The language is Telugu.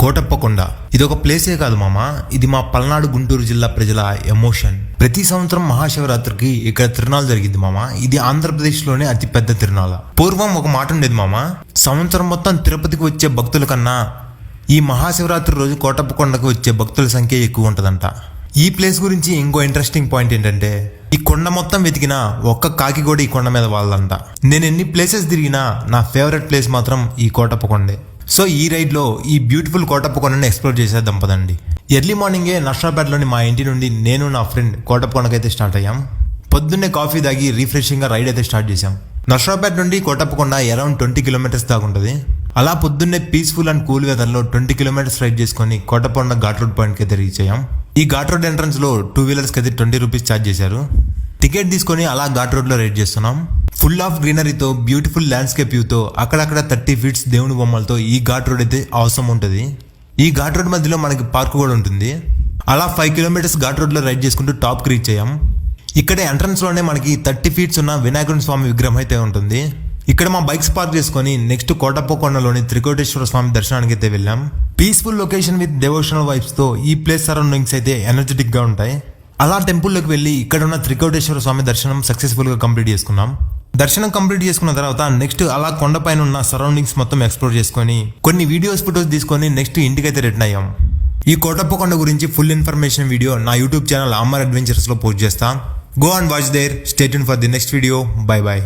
కోటప్పకొండ ఇది ఒక ప్లేసే కాదు మామ, ఇది మా పల్నాడు గుంటూరు జిల్లా ప్రజల ఎమోషన్. ప్రతి సంవత్సరం మహాశివరాత్రికి ఇక్కడ తిరునాళ్ళు జరిగింది మామ. ఇది ఆంధ్రప్రదేశ్ లోనే అతి పెద్ద తిరునాళ. పూర్వం ఒక మాట ఉండేది మామ, సంవత్సరం మొత్తం తిరుపతికి వచ్చే భక్తుల కన్నా ఈ మహాశివరాత్రి రోజు కోటప్పకొండకు వచ్చే భక్తుల సంఖ్య ఎక్కువ ఉంటదంట. ఈ ప్లేస్ గురించి ఇంకో ఇంట్రెస్టింగ్ పాయింట్ ఏంటంటే, ఈ కొండ మొత్తం వెతికినా ఒక్క కాకి కూడా ఈ కొండ మీద వాళ్ళంట. నేను ఎన్ని ప్లేసెస్ తిరిగినా నా ఫేవరెట్ ప్లేస్ మాత్రం ఈ కోటప్పకొండే. సో ఈ రైడ్ లో ఈ బ్యూటిఫుల్ కోటప్పకొండని ఎక్స్ప్లోర్ చేసేద్దాం పదండి. ఎర్లీ మార్నింగే నర్సరావుపేటలోని మా ఇంటి నుండి నేను నా ఫ్రెండ్ కోటప్పకొండకైతే స్టార్ట్ అయ్యాం. పొద్దున్నే కాఫీ తాగి రిఫ్రెషింగ్ గా రైడ్ అయితే స్టార్ట్ చేశాం. నర్సరావుపేట నుండి కోటప్పకొండ అరౌండ్ 20 కిలోమీటర్స్ దాకా ఉంటుంది. అలా పొద్దున్నే పీస్ఫుల్ అండ్ కూల్ వెదర్ లో 20 కిలోమీటర్స్ రైడ్ చేసుకుని కోటప్పకొండ ఘాట్ రోడ్ పాయింట్ కి అయితే రీచ్ అయ్యాం. ఈ ఘాట్ రోడ్ ఎంట్రన్స్ లో 2 వీలర్స్ కి అయితే 20 రూపీస్ ఛార్జ్ చేశారు. టికెట్ తీసుకొని అలా ఘాట్ రోడ్ లో రైడ్ చేస్తున్నాం. ఫుల్ ఆఫ్ గ్రీనరీతో, బ్యూటిఫుల్ ల్యాండ్స్కేప్ వ్యూతో, అక్కడక్కడ 30 ఫీట్స్ దేవుని బొమ్మలతో ఈ ఘాట్ రోడ్ అయితే అవసరం ఉంటుంది. ఈ ఘాట్ రోడ్ మధ్యలో మనకి పార్క్ కూడా ఉంటుంది. అలా 5 కిలోమీటర్స్ ఘాట్ రోడ్ లో రైడ్ చేసుకుంటూ టాప్ కి రీచ్ అయ్యాం. ఇక్కడే ఎంట్రన్స్ లోనే మనకి 30 ఫీట్స్ ఉన్న వినాయకుడి స్వామి విగ్రహం అయితే ఉంటుంది. ఇక్కడ మా బైక్స్ పార్క్ చేసుకుని నెక్స్ట్ కోటప్పకొండలోని త్రికోటేశ్వర స్వామి దర్శనానికి అయితే వెళ్ళాం. Peaceful location with devotional vibes తో ఈ ప్లేస్ సరౌండింగ్స్ అయితే ఎనర్జెటిక్ గా ఉంటాయి. అలా టెంపుల్లోకి వెళ్ళి ఇక్కడ ఉన్న త్రికోటేశ్వర స్వామి దర్శనం సక్సెస్ఫుల్ గా కంప్లీట్ చేసుకున్నాం. దర్శనం కంప్లీట్ చేసుకున్న తర్వాత నెక్స్ట్ అలా కొండపైన ఉన్న సరౌండింగ్స్ మొత్తం ఎక్స్ప్లోర్ చేసుకొని కొన్ని వీడియోస్ ఫొటోస్ తీసుకొని నెక్స్ట్ ఇంటికైతే రిటర్న్ అయ్యాం. ఈ కోటప్పకొండ గురించి ఫుల్ ఇన్ఫర్మేషన్ వీడియో నా యూట్యూబ్ ఛానల్ అమర్ అడ్వెంచర్స్ లో పోస్ట్ చేస్తా. Go and watch there. Stay tune for the next video. Bye by.